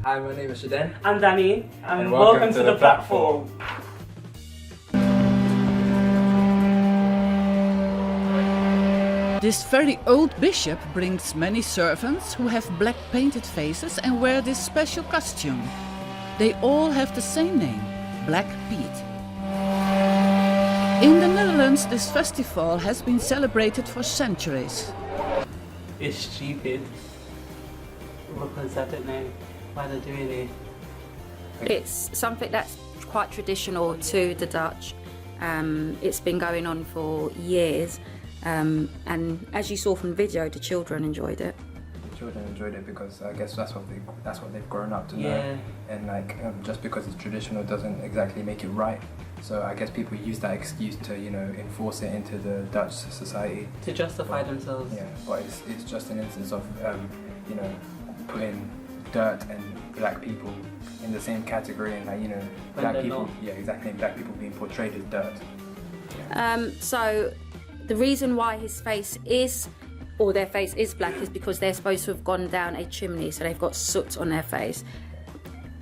Hi, my name is Shiden. I'm Danny, and welcome to the platform. This very old bishop brings many servants who have black painted faces and wear this special costume. They all have the same name, Black Pete. In the Netherlands, this festival has been celebrated for centuries. It's stupid because I don't know why they're doing it. It's something that's quite traditional to the Dutch. It's been going on for years, and as you saw from the video, the children enjoyed it. The children enjoyed it because I guess that's what they've grown up to know. Yeah. And just because it's traditional doesn't exactly make it right. So I guess people use that excuse to enforce it into the Dutch society To justify themselves. Yeah, but it's just an instance of putting dirt and black people in the same category, and black people, not. yeah, exactly, and black people being portrayed as dirt. So the reason why his face is, or their face is black, is because they're supposed to have gone down a chimney, so they've got soot on their face.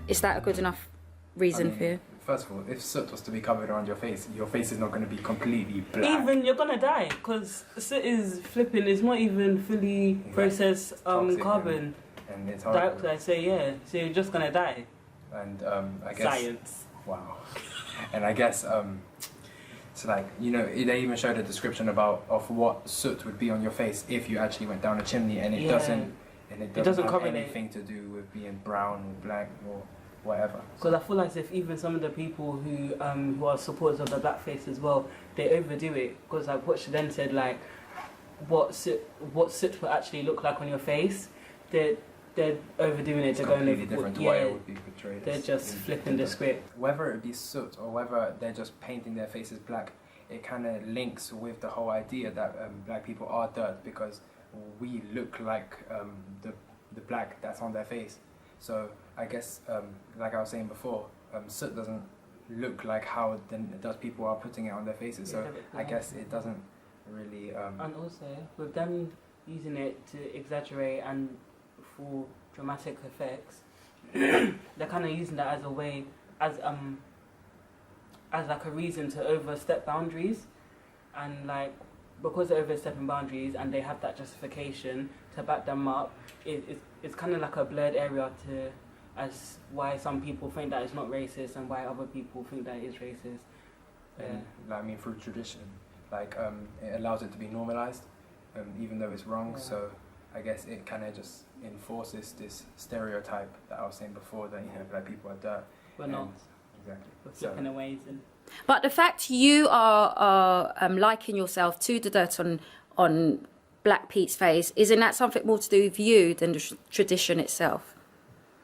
Is that a good enough reason for you? First of all, if soot was to be covered around your face is not going to be completely black. Even you're gonna die because soot is flipping. It's not even fully processed Toxic carbon and it's horrible. dioxide. So yeah, so you're just gonna die. And I guess Science. Wow. And I guess so they even showed a description of what soot would be on your face if you actually went down a chimney, and it doesn't have correlate. anything to do with being brown or black or whatever. Because I feel as if even some of the people who are supporters of the blackface as well, they overdo it. Because like what she then said, like what soot would actually look like on your face, they're overdoing it. It's They're going completely different to what it would be portrayed. They're just flipping the script. Whether it be soot or whether they're just painting their faces black, it kind of links with the whole idea that black people are dirt because we look like the black that's on their face. So I guess, like I was saying before, soot doesn't look like how those people are putting it on their faces. So I guess it doesn't really. And also with them using it to exaggerate and for dramatic effects, they're kind of using that as a way, as like a reason to overstep boundaries, and like because they're overstepping boundaries and they have that justification to back them up, it's kind of like a blurred area to as why some people think that it's not racist and why other people think that it is racist. Through tradition, it allows it to be normalized, even though it's wrong. Yeah. So I guess it kind of just enforces this stereotype that I was saying before that black people are dirt. We're not. Exactly. We're flipping away. But the fact you are liking yourself to the dirt on Black Pete's face, isn't that something more to do with you than the tradition itself?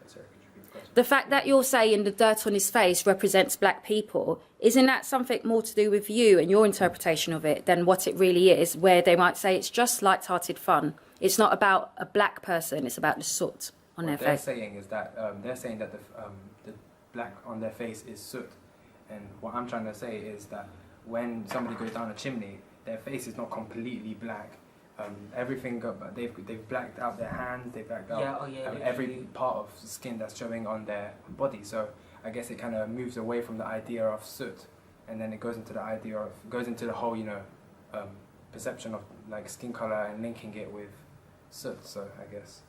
Sorry, could you repeat the question? The fact that you're saying the dirt on his face represents black people, isn't that something more to do with you and your interpretation of it than what it really is, where they might say it's just light-hearted fun? It's not about a black person, it's about the soot on their face. What they're saying is that the black on their face is soot. And what I'm trying to say is that when somebody goes down a chimney, their face is not completely black. They've blacked out their hands, they've blacked out every part of skin that's showing on their body. So I guess it kind of moves away from the idea of soot, and then it goes into the whole perception of like skin color and linking it with soot. So I guess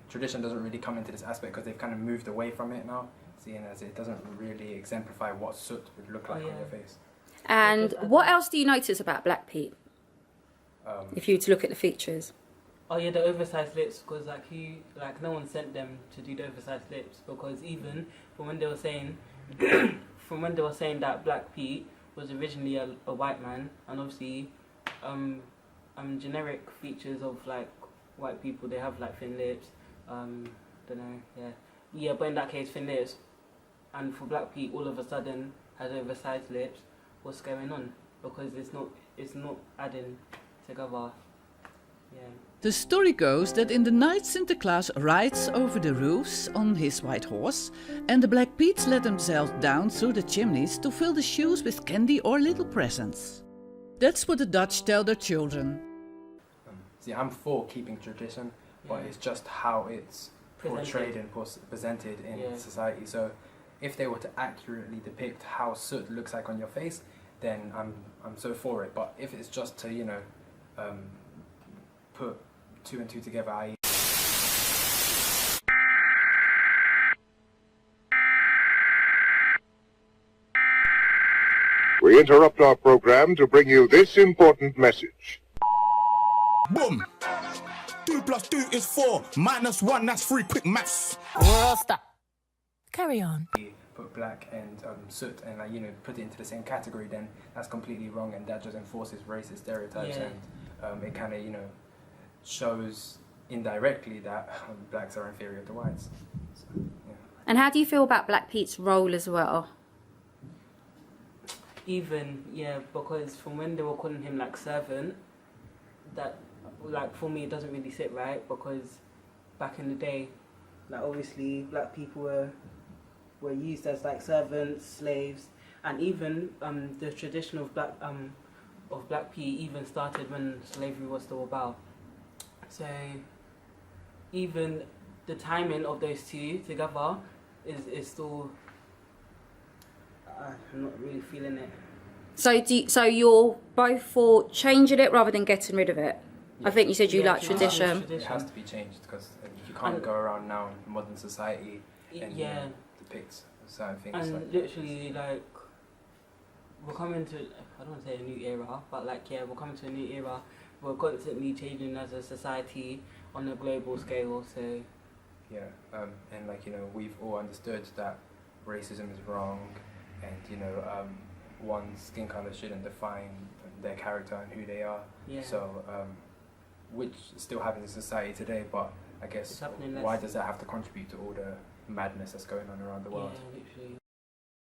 tradition doesn't really come into this aspect because they've kind of moved away from it now, seeing as it doesn't really exemplify what soot would look like on your face. And what else do you notice about Black Pete? If you were to look at the features. Oh yeah, the oversized lips, because no one sent them to do the oversized lips, because even from when they were saying that Black Pete was originally a white man, and obviously generic features of like white people, they have like thin lips, but in that case thin lips, and for Black Pete all of a sudden has oversized lips. What's going on? Because it's not adding together. Yeah. The story goes that in the night Sinterklaas rides over the roofs on his white horse, and the Black Petes let themselves down through the chimneys to fill the shoes with candy or little presents. That's what the Dutch tell their children. I'm for keeping tradition, but it's just how it's portrayed and presented in society. So if they were to accurately depict how soot looks like on your face, then I'm so for it. But if it's just to, you know, put two and two together, i.e. We interrupt our program to bring you this important message. Boom! 2 + 2 is 4, -1, that's 3, quick maths. World, stop. Carry on. Put black and soot and, like, you know, put it into the same category, then that's completely wrong, and that just enforces racist stereotypes, and it kind of, you know, shows indirectly that blacks are inferior to whites. So, yeah. And how do you feel about Black Pete's role as well? Even, because from when they were calling him like servant, that, like, for me it doesn't really sit right, because back in the day, like, obviously black people were used as like servants, slaves, and even the tradition of Black Pete even started when slavery was still about. So even the timing of those two together is still, I'm not really feeling it. So you're both for changing it rather than getting rid of it? Yeah. I think you said you like tradition. It has to be changed, because you can't go around now in modern society and depict certain things. And literally, like, we're coming to, I don't want to say a new era, but like, we're coming to a new era. We're constantly changing as a society on a global scale, so... Yeah, and, like, you know, we've all understood that racism is wrong, and, you know, one's skin colour shouldn't define their character and who they are. Yeah. So, which still happens in society today, but I guess why does that have to contribute to all the madness that's going on around the world? Yeah, literally.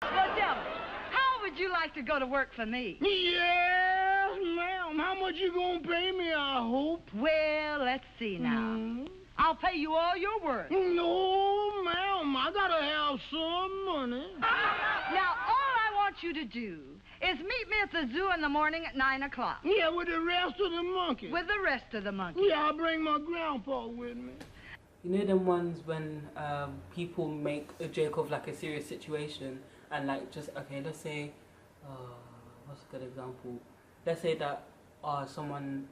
Well, tell me, how would you like to go to work for me? Yes, ma'am. How much you gonna pay me, I hope? Well, let's see now. I'll pay you all your work. No, ma'am. I gotta have some money. Now, all I want you to do is meet me at the zoo in the morning at 9 o'clock. Yeah, with the rest of the monkeys. With the rest of the monkeys. Yeah, I'll bring my grandpa with me. You know them ones when people make a joke of like a serious situation and like just, okay, let's say, what's a good example? Let's say that someone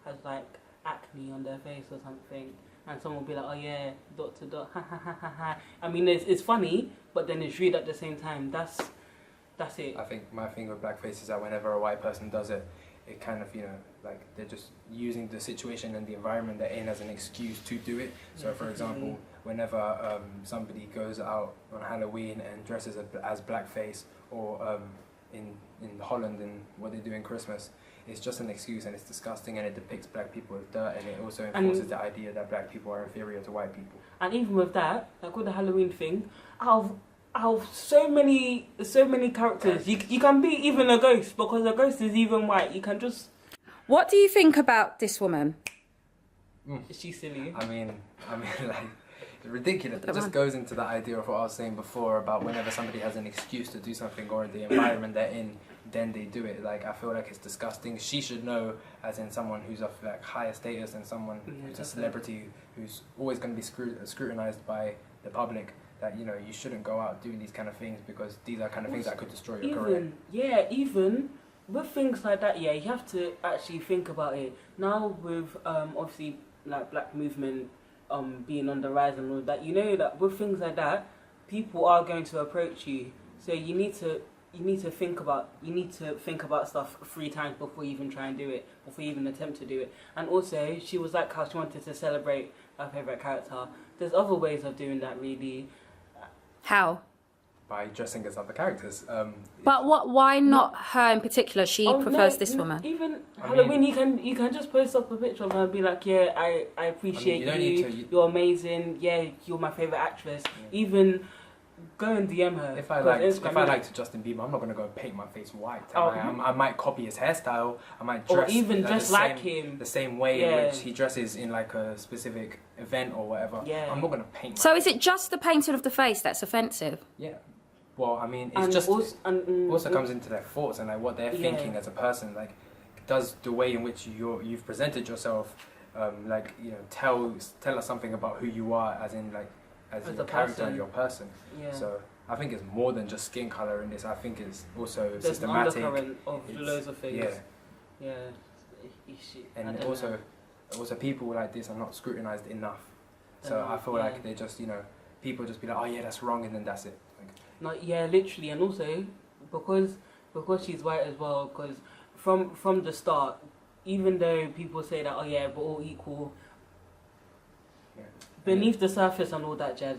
has like acne on their face or something, and someone will be like, oh yeah, dot to dot, ha ha ha ha ha. I mean, it's funny, but then it's rude at the same time. That's it. I think my thing with blackface is that whenever a white person does it, it kind of, you know, like, they're just using the situation and the environment they're in as an excuse to do it. So, for example, whenever somebody goes out on Halloween and dresses as blackface, or in Holland and what they do in Christmas, it's just an excuse, and it's disgusting, and it depicts black people as dirt, and it also enforces the idea that black people are inferior to white people. And even with that, like with the Halloween thing, out of so many characters, you can be even a ghost, because a ghost is even white. You can just... What do you think about this woman? Is she silly? I mean, like, ridiculous. It just goes into the idea of what I was saying before about whenever somebody has an excuse to do something, or the environment they're in, then they do it. Like, I feel like it's disgusting. She should know, as in someone who's of like higher status and someone who's a celebrity, who's always going to be scrutinized by the public, that, you know, you shouldn't go out doing these kind of things, because these are kind of things that could destroy your career. Yeah, even with things like that, you have to actually think about it. Now with obviously like black movement being on the rise and all that, you know that with things like that, people are going to approach you. So you need to think about stuff 3 times before you even try and do it, before you even attempt to do it. And also, she was like how she wanted to celebrate her favourite character. There's other ways of doing that, really. How? By dressing as other characters. But why not her in particular? She prefers this woman. Even Halloween, you can just post up a picture of her and be like, yeah, I appreciate you. You're amazing. Yeah, you're my favourite actress. Yeah. Even go and DM her. If I liked Justin Bieber, I'm not gonna go paint my face white. I might copy his hairstyle. I might dress, or even just like him, the same way in which he dresses in like a specific event or whatever. Yeah. I'm not gonna paint. So is it just the painting of the face that's offensive? Yeah. Well, I mean, it's just also comes into their thoughts and like what they're thinking as a person. Like, does the way in which you've presented yourself like, you know, tell us something about who you are, as in like as your character and your person. Yeah. So I think it's more than just skin color in this. I think it's also there's systematic. An undercurrent of loads of things. Yeah. And also people like this are not scrutinized enough. So I feel like they just, you know, people just be like, oh yeah, that's wrong, and then that's it. Like, no, yeah, literally, and also because she's white as well. Because from the start, even though people say that, oh yeah, we're all equal, beneath the surface and all that jazz,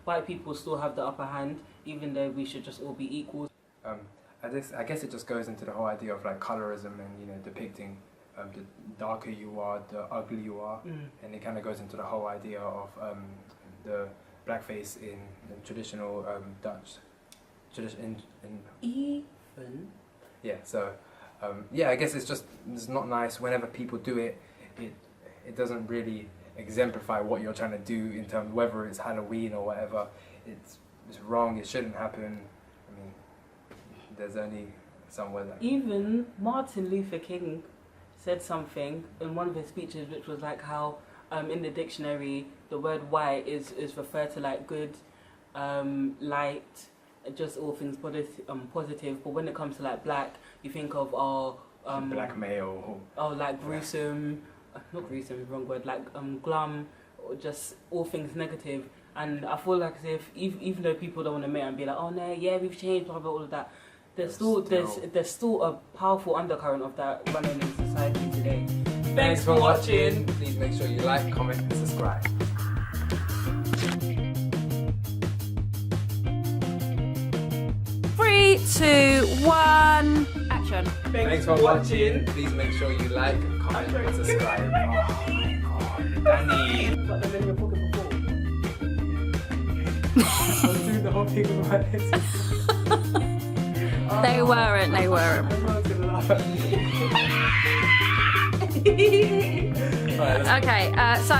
white people still have the upper hand, even though we should just all be equal. I guess it just goes into the whole idea of like colorism and, you know, depicting the darker you are, the uglier you are, and it kind of goes into the whole idea of the blackface in the traditional Dutch tradition. Even. Yeah. So I guess it's not nice whenever people do it. It doesn't really exemplify what you're trying to do in terms of whether it's Halloween or whatever. It's wrong. It shouldn't happen. I mean, there's only somewhere that even Martin Luther King said something in one of his speeches, which was like how in the dictionary the word white is referred to like good, light, just all things positive. But when it comes to like black, you think of black male. Oh, like gruesome. Not gruesome, wrong word. Like glum, or just all things negative. And I feel like as if even though people don't want to admit and be like, oh no, yeah, we've changed, blah blah, all of that. There's still a powerful undercurrent of that running in society today. Thanks for watching. Please make sure you like, comment, and subscribe. 3, 2, 1, action. Thanks for watching. Please make sure you like, comment, and subscribe. Oh my god, Danny. Got them in your pocket before. I was doing the whole thing with my legs. They weren't. Everyone's gonna laugh at me. Okay, so